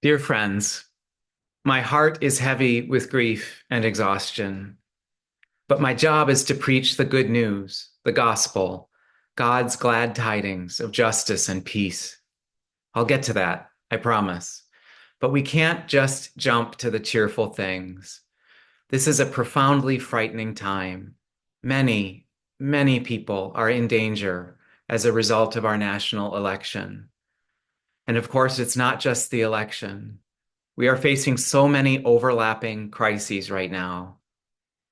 Dear friends, my heart is heavy with grief and exhaustion, but my job is to preach the good news, the gospel, God's glad tidings of justice and peace. I'll get to that, I promise. But we can't just jump to the cheerful things. This is a profoundly frightening time. Many, many people are in danger as a result of our national election. And of course, it's not just the election. We are facing so many overlapping crises right now.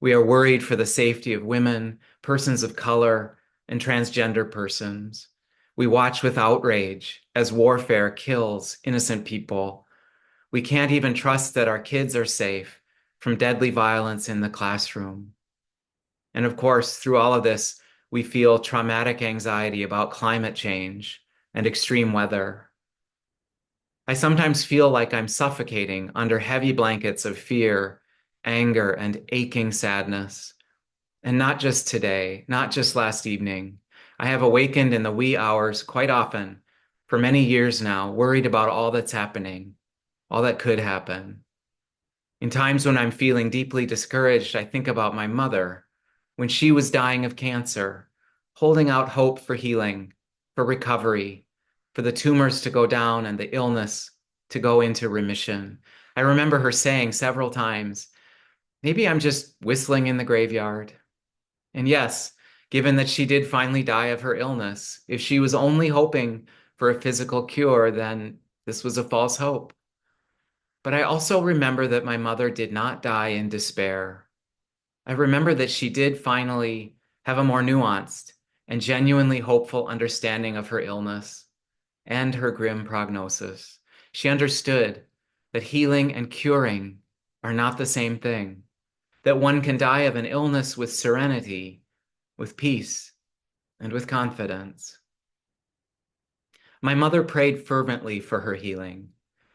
We are worried for the safety of women, persons of color, and transgender persons. We watch with outrage as warfare kills innocent people. We can't even trust that our kids are safe from deadly violence in the classroom. And of course, through all of this, we feel traumatic anxiety about climate change and extreme weather. I sometimes feel like I'm suffocating under heavy blankets of fear, anger, and aching sadness. And not just today, not just last evening. I have awakened in the wee hours quite often for many years now, worried about all that's happening, all that could happen. In times when I'm feeling deeply discouraged, I think about my mother when she was dying of cancer, holding out hope for healing, for recovery, for the tumors to go down and the illness to go into remission. I remember her saying several times, maybe I'm just whistling in the graveyard. And yes, given that she did finally die of her illness, if she was only hoping for a physical cure, then this was a false hope. But I also remember that my mother did not die in despair. I remember that she did finally have a more nuanced and genuinely hopeful understanding of her illness and her grim prognosis. She understood that healing and curing are not the same thing, that one can die of an illness with serenity, with peace, and with confidence. My mother prayed fervently for her healing,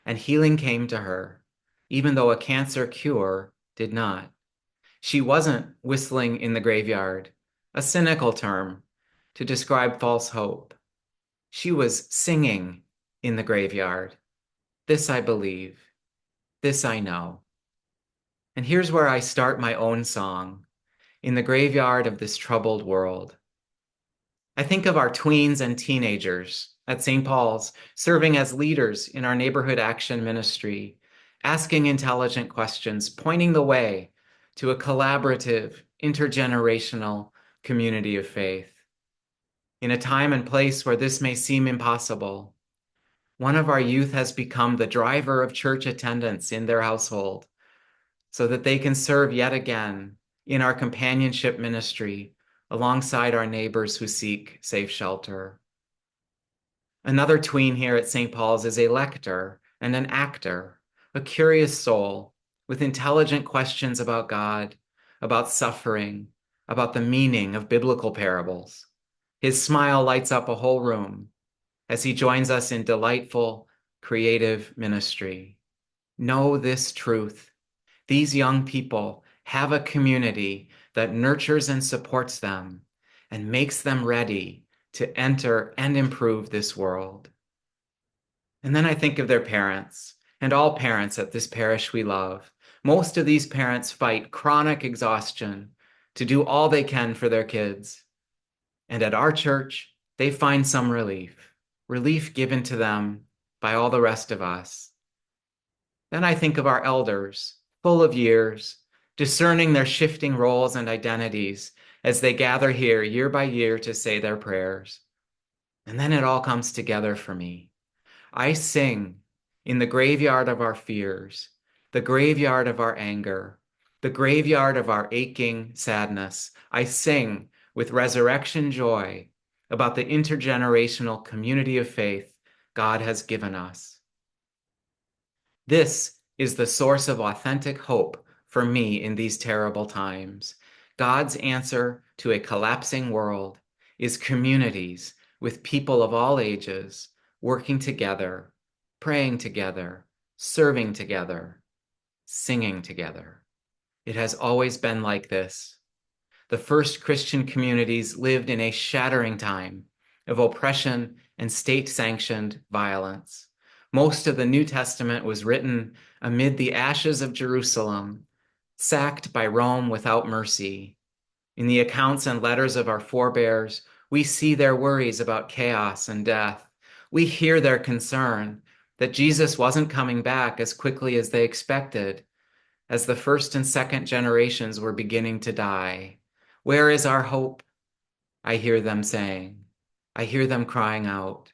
and healing came to her, even though a cancer cure did not. She wasn't whistling in the graveyard, a cynical term to describe false hope. She was singing in the graveyard. This I believe. This I know. And here's where I start my own song, in the graveyard of this troubled world. I think of our tweens and teenagers at St. Paul's serving as leaders in our neighborhood action ministry, asking intelligent questions, pointing the way to a collaborative, intergenerational community of faith. In a time and place where this may seem impossible, one of our youth has become the driver of church attendance in their household so that they can serve yet again in our companionship ministry alongside our neighbors who seek safe shelter. Another tween here at St. Paul's is a lector and an actor, a curious soul with intelligent questions about God, about suffering, about the meaning of biblical parables. His smile lights up a whole room as he joins us in delightful, creative ministry. Know this truth. These young people have a community that nurtures and supports them and makes them ready to enter and improve this world. And then I think of their parents and all parents at this parish we love. Most of these parents fight chronic exhaustion to do all they can for their kids. And at our church, they find some relief, relief given to them by all the rest of us. Then I think of our elders, full of years, discerning their shifting roles and identities as they gather here year by year to say their prayers. And then it all comes together for me. I sing in the graveyard of our fears, the graveyard of our anger, the graveyard of our aching sadness. I sing with resurrection joy about the intergenerational community of faith God has given us. This is the source of authentic hope for me in these terrible times. God's answer to a collapsing world is communities with people of all ages working together, praying together, serving together, singing together. It has always been like this. The first Christian communities lived in a shattering time of oppression and state-sanctioned violence. Most of the New Testament was written amid the ashes of Jerusalem, sacked by Rome without mercy. In the accounts and letters of our forebears, we see their worries about chaos and death. We hear their concern that Jesus wasn't coming back as quickly as they expected, as the first and second generations were beginning to die. Where is our hope? I hear them saying. I hear them crying out.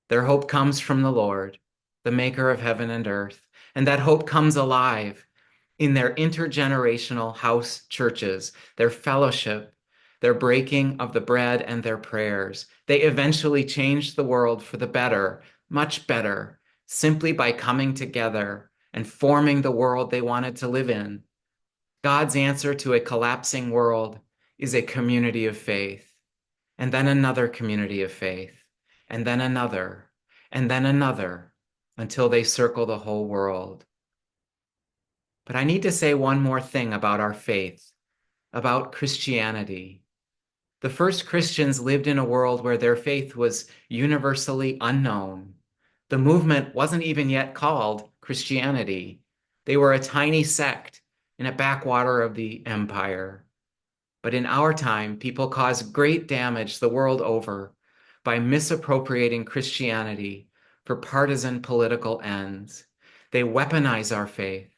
Their hope comes from the Lord, the maker of heaven and earth, and that hope comes alive in their intergenerational house churches, their fellowship, their breaking of the bread, and their prayers. They eventually changed the world for the better, much better, simply by coming together and forming the world they wanted to live in. God's answer to a collapsing world is a community of faith, and then another community of faith, and then another, until they circle the whole world. But I need to say one more thing about our faith, about Christianity. The first Christians lived in a world where their faith was universally unknown. The movement wasn't even yet called Christianity. They were a tiny sect in a backwater of the empire. But in our time, people cause great damage the world over by misappropriating Christianity for partisan political ends. They weaponize our faith,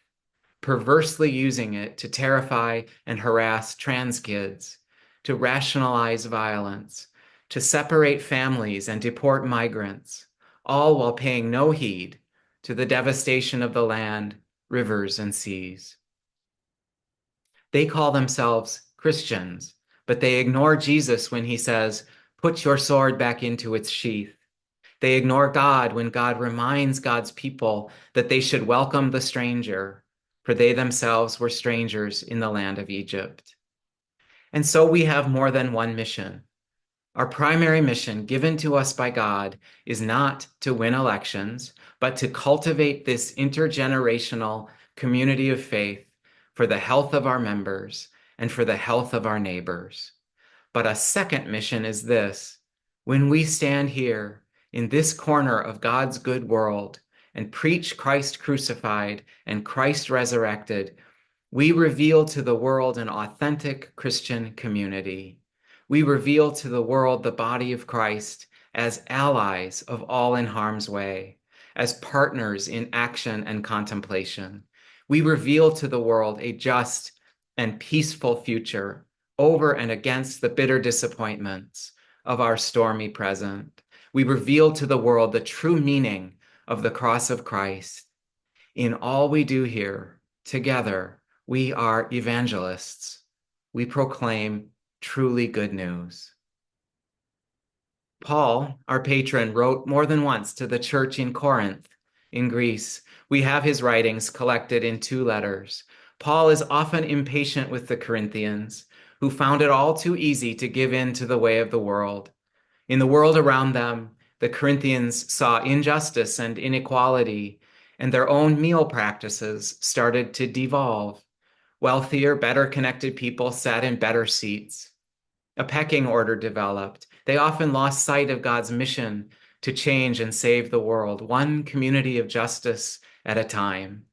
perversely using it to terrify and harass trans kids, to rationalize violence, to separate families and deport migrants, all while paying no heed to the devastation of the land, rivers, and seas. They call themselves Christians, but they ignore Jesus when he says, "Put your sword back into its sheath." They ignore God when God reminds God's people that they should welcome the stranger, for they themselves were strangers in the land of Egypt. And so we have more than one mission. Our primary mission given to us by God is not to win elections, but to cultivate this intergenerational community of faith for the health of our members and for the health of our neighbors. But a second mission is this: when we stand here in this corner of God's good world and preach Christ crucified and Christ resurrected, we reveal to the world an authentic Christian community. We reveal to the world the body of Christ as allies of all in harm's way, as partners in action and contemplation. We reveal to the world a just and peaceful future over and against the bitter disappointments of our stormy present. We reveal to the world the true meaning of the cross of Christ. In all we do here, together, we are evangelists. We proclaim truly good news. Paul, our patron, wrote more than once to the church in Corinth, in Greece. We have his writings collected in 2 letters. Paul is often impatient with the Corinthians, who found it all too easy to give in to the way of the world. In the world around them, the Corinthians saw injustice and inequality, and their own meal practices started to devolve. Wealthier, better connected people sat in better seats. A pecking order developed. They often lost sight of God's mission to change and save the world, one community of justice at a time.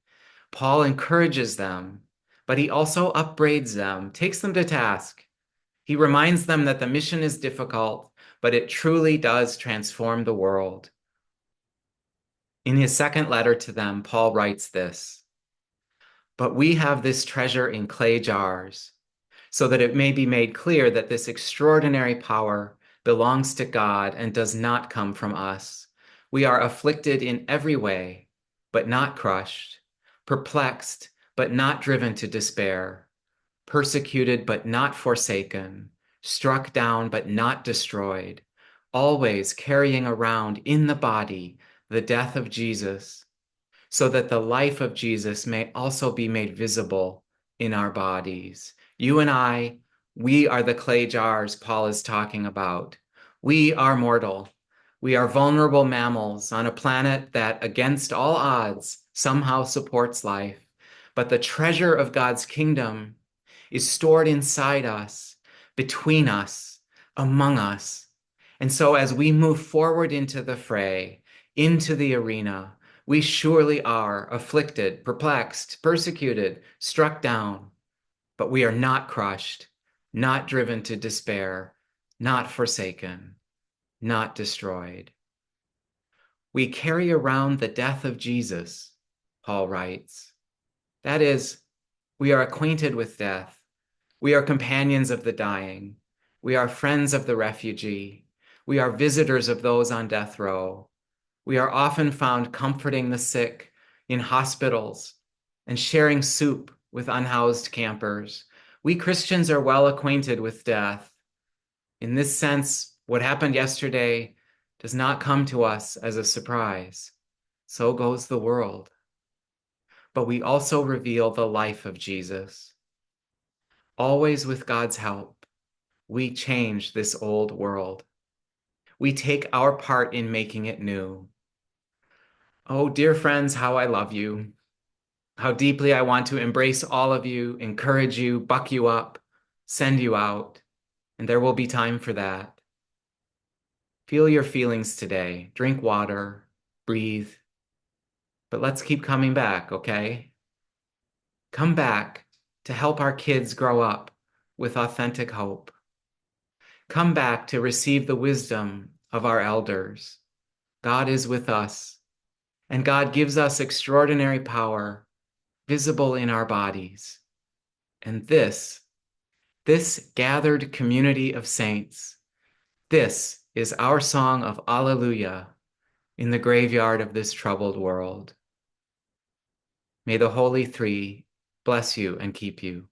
Paul encourages them, but he also upbraids them, takes them to task. He reminds them that the mission is difficult, but it truly does transform the world. In his second letter to them, Paul writes this: "But we have this treasure in clay jars, so that it may be made clear that this extraordinary power belongs to God and does not come from us. We are afflicted in every way, but not crushed, perplexed, but not driven to despair, persecuted, but not forsaken, struck down, but not destroyed, always carrying around in the body the death of Jesus, so that the life of Jesus may also be made visible in our bodies." You and I, we are the clay jars Paul is talking about. We are mortal. We are vulnerable mammals on a planet that, against all odds, somehow supports life. But the treasure of God's kingdom is stored inside us, between us, among us. And so as we move forward into the fray, into the arena. We surely are afflicted, perplexed, persecuted, struck down, but we are not crushed, not driven to despair, not forsaken, not destroyed. We carry around the death of Jesus, Paul writes. That is, we are acquainted with death. We are companions of the dying. We are friends of the refugee. We are visitors of those on death row. We are often found comforting the sick in hospitals and sharing soup with unhoused campers. We Christians are well acquainted with death. In this sense, what happened yesterday does not come to us as a surprise. So goes the world. But we also reveal the life of Jesus. Always with God's help, we change this old world. We take our part in making it new. Oh, dear friends, how I love you. How deeply I want to embrace all of you, encourage you, buck you up, send you out. And there will be time for that. Feel your feelings today. Drink water, breathe. But let's keep coming back, okay? Come back to help our kids grow up with authentic hope. Come back to receive the wisdom of our elders. God is with us, and God gives us extraordinary power visible in our bodies. And this gathered community of saints, this is our song of Alleluia in the graveyard of this troubled world. May the Holy Three bless you and keep you.